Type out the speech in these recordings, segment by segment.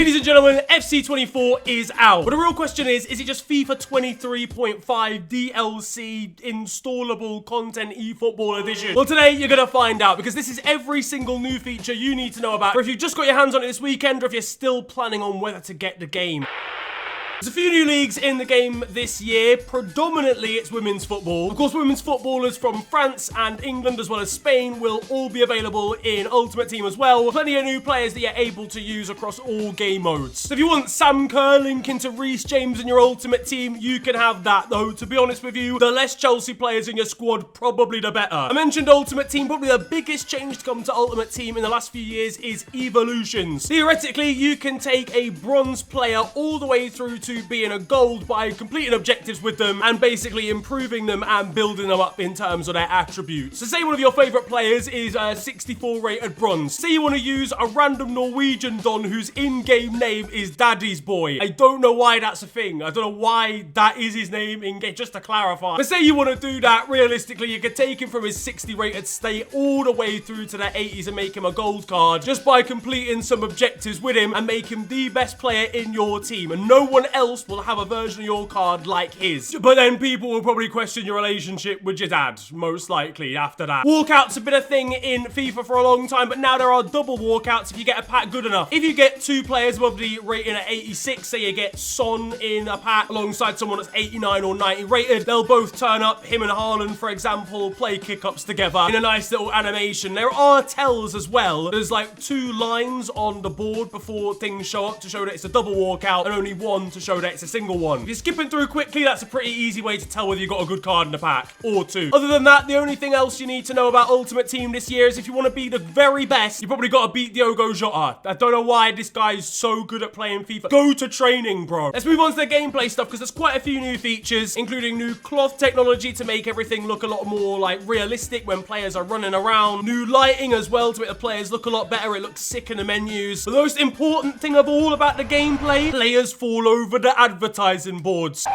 Ladies and gentlemen, FC24 is out. But the real question is it just FIFA 23.5 DLC installable content eFootball edition? Well, today you're going to find out, because this is every single new feature you need to know about, or if you've just got your hands on it this weekend, or if you're still planning on whether to get the game. There's a few new leagues in the game this year. Predominantly, it's women's football. Of course, women's footballers from France and England, as well as Spain, will all be available in Ultimate Team as well. Plenty of new players that you're able to use across all game modes. So if you want Sam Kerr linking to Reece James in your Ultimate Team, you can have that. Though, to be honest with you, the less Chelsea players in your squad, probably the better. I mentioned Ultimate Team. Probably the biggest change to come to Ultimate Team in the last few years is evolutions. Theoretically, you can take a bronze player all the way through to being a gold by completing objectives with them and basically improving them and building them up in terms of their attributes. So say one of your favorite players is a 64 rated bronze. Say you want to use a random Norwegian Don whose in-game name is Daddy's Boy. I don't know why that's a thing. I don't know why that is his name in-game, just to clarify. But say you want to do that, realistically, you could take him from his 60 rated state all the way through to the 80s and make him a gold card just by completing some objectives with him and make him the best player in your team. And no one else will have a version of your card like his. But then people will probably question your relationship with your dad, most likely, after that. Walkouts have been a thing in FIFA for a long time, but now there are double walkouts if you get a pack good enough. If you get two players above the rating at 86, say you get Son in a pack alongside someone that's 89 or 90 rated, they'll both turn up. Him and Haaland, for example, play kick-ups together in a nice little animation. There are tells as well. There's like 2 lines on the board before things show up to show that it's a double walkout, and only 1 to show that it's a single one. If you're skipping through quickly, that's a pretty easy way to tell whether you've got a good card in the pack, or 2. Other than that, the only thing else you need to know about Ultimate Team this year is if you want to be the very best, you probably got to beat Diogo Jota. I don't know why this guy is so good at playing FIFA. Go to training, bro. Let's move on to the gameplay stuff, because there's quite a few new features, including new cloth technology to make everything look a lot more like realistic when players are running around. New lighting as well to make the players look a lot better. It looks sick in the menus. But the most important thing of all about the gameplay, players fall over the advertising boards.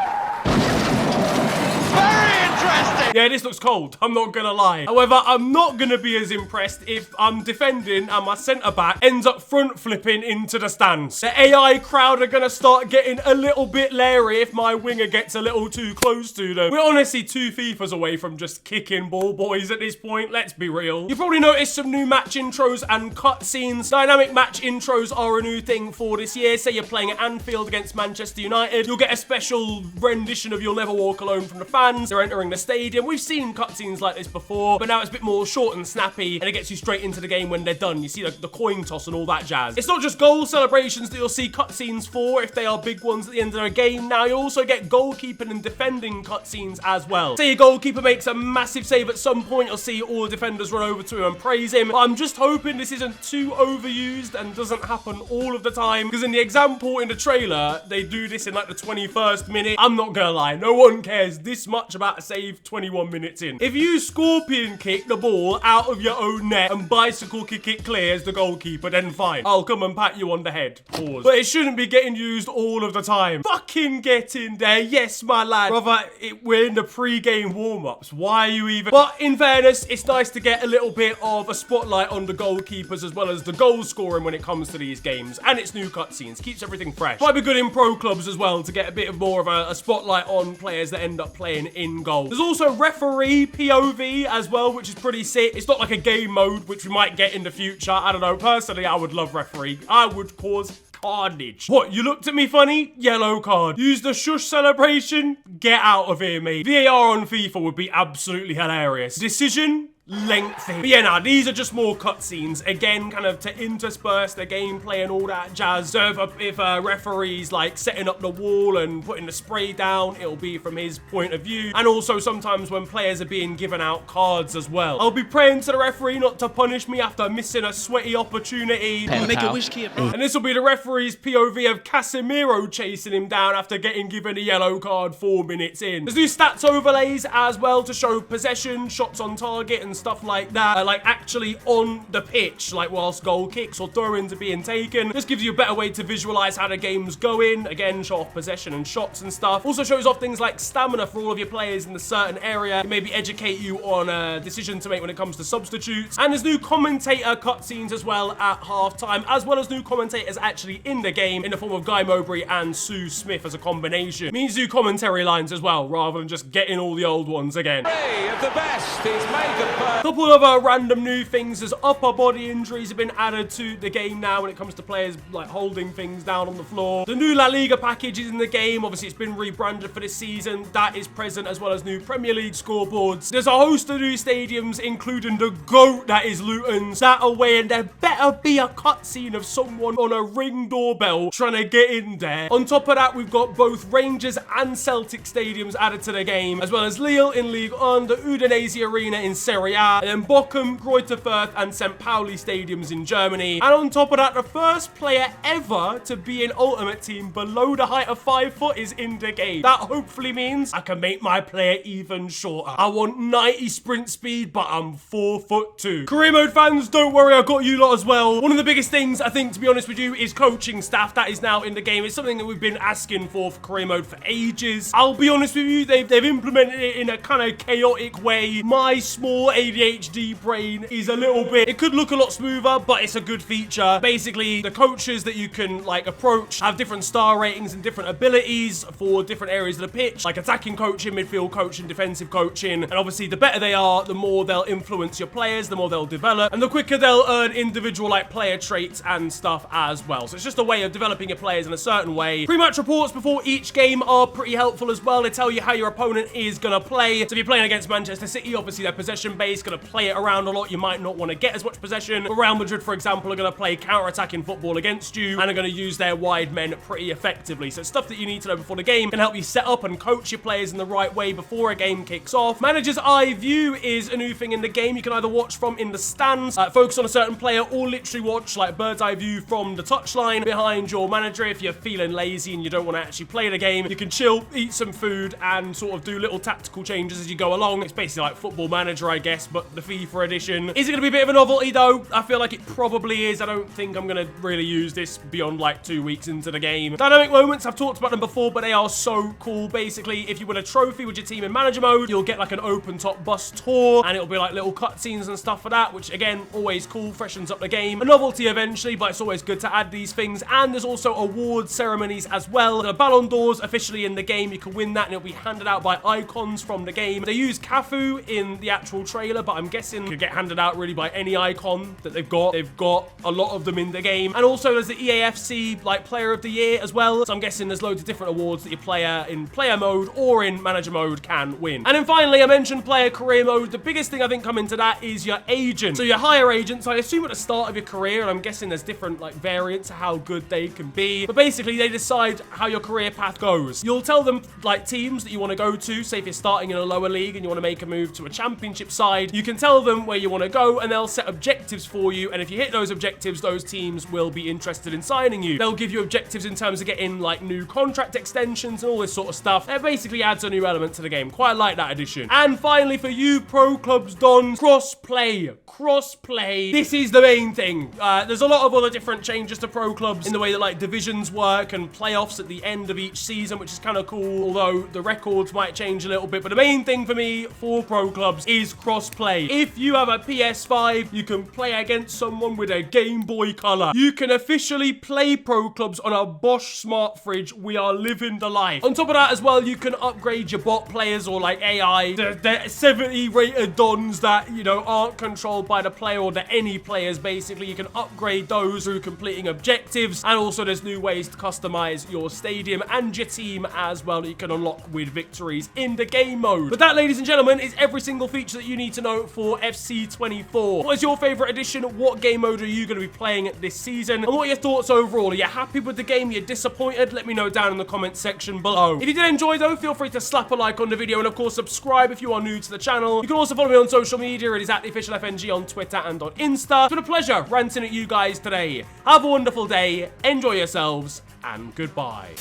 Yeah, this looks cold, I'm not gonna lie. However, I'm not gonna be as impressed if I'm defending and my centre-back ends up front flipping into the stands. The AI crowd are gonna start getting a little bit leery if my winger gets a little too close to them. We're honestly 2 FIFAs away from just kicking ball boys at this point, let's be real. You've probably noticed some new match intros and cutscenes. Dynamic match intros are a new thing for this year. Say you're playing at Anfield against Manchester United, you'll get a special rendition of You'll Never Walk Alone from the fans. They're entering the stadium. We've seen cutscenes like this before, but now it's a bit more short and snappy, and it gets you straight into the game when they're done. You see the coin toss and all that jazz. It's not just goal celebrations that you'll see cutscenes for if they are big ones at the end of a game. Now you also get goalkeeping and defending cutscenes as well. Say your goalkeeper makes a massive save at some point, you'll see all the defenders run over to him and praise him. But I'm just hoping this isn't too overused and doesn't happen all of the time, because in the example in the trailer, they do this in like the 21st minute. I'm not gonna lie, no one cares this much about a save 21 minutes in. If you scorpion kick the ball out of your own net and bicycle kick it clear as the goalkeeper, then fine, I'll come and pat you on the head. Pause. But it shouldn't be getting used all of the time. Fucking get in there, yes my lad. Brother, we're in the pre-game warm-ups. Why are you even... But in fairness, it's nice to get a little bit of a spotlight on the goalkeepers as well as the goal scoring when it comes to these games. And it's new cutscenes, keeps everything fresh. Might be good in pro clubs as well to get a bit of more of a spotlight on players that end up playing in goal. There's also referee POV as well, which is pretty sick. It's not like a game mode, which we might get in the future. I don't know. Personally, I would love referee. I would cause carnage. What, you looked at me funny? Yellow card. Use the shush celebration? Get out of here, mate. VAR on FIFA would be absolutely hilarious. Decision? Lengthy. But yeah, nah, these are just more cutscenes. Again, kind of to intersperse the gameplay and all that jazz. So if a referee's like setting up the wall and putting the spray down, it'll be from his point of view. And also sometimes when players are being given out cards as well. I'll be praying to the referee not to punish me after missing a sweaty opportunity. Make a wish, kid, bro. And this will be the referee's POV of Casemiro chasing him down after getting given a yellow card 4 minutes in. There's new stats overlays as well to show possession, shots on target, and and stuff like that, like actually on the pitch, like whilst goal kicks or throw-ins are being taken. Just gives you a better way to visualize how the game's going. Again, show off possession and shots and stuff. Also shows off things like stamina for all of your players in the certain area. Maybe educate you on a decision to make when it comes to substitutes. And there's new commentator cutscenes as well at halftime, as well as new commentators actually in the game in the form of Guy Mowbray and Sue Smith as a combination. It means new commentary lines as well, rather than just getting all the old ones again. Of the best is a couple of random new things as upper body injuries have been added to the game now when it comes to players like holding things down on the floor. The new La Liga package is in the game. Obviously, it's been rebranded for this season. That is present, as well as new Premier League scoreboards. There's a host of new stadiums, including the GOAT that is Luton's, that away, and there better be a cutscene of someone on a Ring doorbell trying to get in there. On top of that, we've got both Rangers and Celtic stadiums added to the game, as well as Lille in League 1, the Udinese Arena in Serie A, and then Bochum, Greuther Fürth, and St. Pauli stadiums in Germany. And on top of that, the first player ever to be in Ultimate Team below the height of 5 foot is in the game. That hopefully means I can make my player even shorter. I want 90 sprint speed, but I'm 4'2". Career mode fans, don't worry, I got you lot as well. One of the biggest things, I think, to be honest with you, is coaching staff. That is now in the game. It's something that we've been asking for career mode for ages. I'll be honest with you, they've implemented it in a kind of chaotic way. My small ADHD brain is a little bit, it could look a lot smoother, but it's a good feature. Basically, the coaches that you can like approach have different star ratings and different abilities for different areas of the pitch, like attacking coaching, midfield coaching, defensive coaching. And obviously, the better they are, the more they'll influence your players, the more they'll develop, and the quicker they'll earn individual like player traits and stuff as well. So it's just a way of developing your players in a certain way. Pre-match reports before each game are pretty helpful as well. They tell you how your opponent is going to play. So if you're playing against Manchester City, obviously they're possession based, going to play it around a lot. You might not want to get as much possession. Real Madrid, for example, are going to play counter-attacking football against you and are going to use their wide men pretty effectively. So it's stuff that you need to know before the game can help you set up and coach your players in the right way before a game kicks off. Manager's Eye View is a new thing in the game. You can either watch from in the stands, focus on a certain player, or literally watch like bird's eye view from the touchline behind your manager. If you're feeling lazy and you don't want to actually play the game, you can chill, eat some food, and sort of do little tactical changes as you go along. It's basically like Football Manager, I guess, but the FIFA edition. Is it going to be a bit of a novelty though? I feel like it probably is. I don't think I'm going to really use this beyond like 2 weeks into the game. Dynamic moments, I've talked about them before, but they are so cool. Basically, if you win a trophy with your team in manager mode, you'll get like an open top bus tour, and it'll be like little cutscenes and stuff for that, which again, always cool, freshens up the game. A novelty eventually, but it's always good to add these things. And there's also award ceremonies as well. The Ballon d'Or's officially in the game. You can win that, and it'll be handed out by icons from the game. They use Cafu in the actual trailer, but I'm guessing it could get handed out really by any icon that they've got. They've got a lot of them in the game. And also there's the EAFC like Player of the Year as well. So I'm guessing there's loads of different awards that your player in player mode or in manager mode can win. And then finally, I mentioned player career mode. The biggest thing I think coming to that is your agent. So your higher agents, I assume at the start of your career, and I'm guessing there's different like variants of how good they can be. But basically they decide how your career path goes. You'll tell them like teams that you want to go to. Say if you're starting in a lower league and you want to make a move to a championship side, you can tell them where you want to go, and they'll set objectives for you. And if you hit those objectives, those teams will be interested in signing you. They'll give you objectives in terms of getting like new contract extensions and all this sort of stuff. It basically adds a new element to the game. Quite like that addition. And finally, for you pro clubs dons, cross-play. Cross-play. This is the main thing. There's a lot of other different changes to pro clubs in the way that like divisions work and playoffs at the end of each season, which is kind of cool, although the records might change a little bit. But the main thing for me for pro clubs is cross-play. If you have a PS5, you can play against someone with a Game Boy Color. You can officially play pro clubs on a Bosch smart fridge. We are living the life. On top of that as well, you can upgrade your bot players or like AI. The 70 rated dons that, you know, aren't controlled by the player or the any players. Basically, you can upgrade those through completing objectives. And also there's new ways to customize your stadium and your team as well that you can unlock with victories in the game mode. But that, ladies and gentlemen, is every single feature that you need to know for FC24. What is your favorite edition? What game mode are you going to be playing this season? And what are your thoughts overall? Are you happy with the game? Are you disappointed? Let me know down in the comment section below. If you did enjoy though, feel free to slap a like on the video, and of course subscribe if you are new to the channel. You can also follow me on social media. It is at @theofficialfng on Twitter and on Insta. It's been a pleasure ranting at you guys today. Have a wonderful day, enjoy yourselves, and goodbye.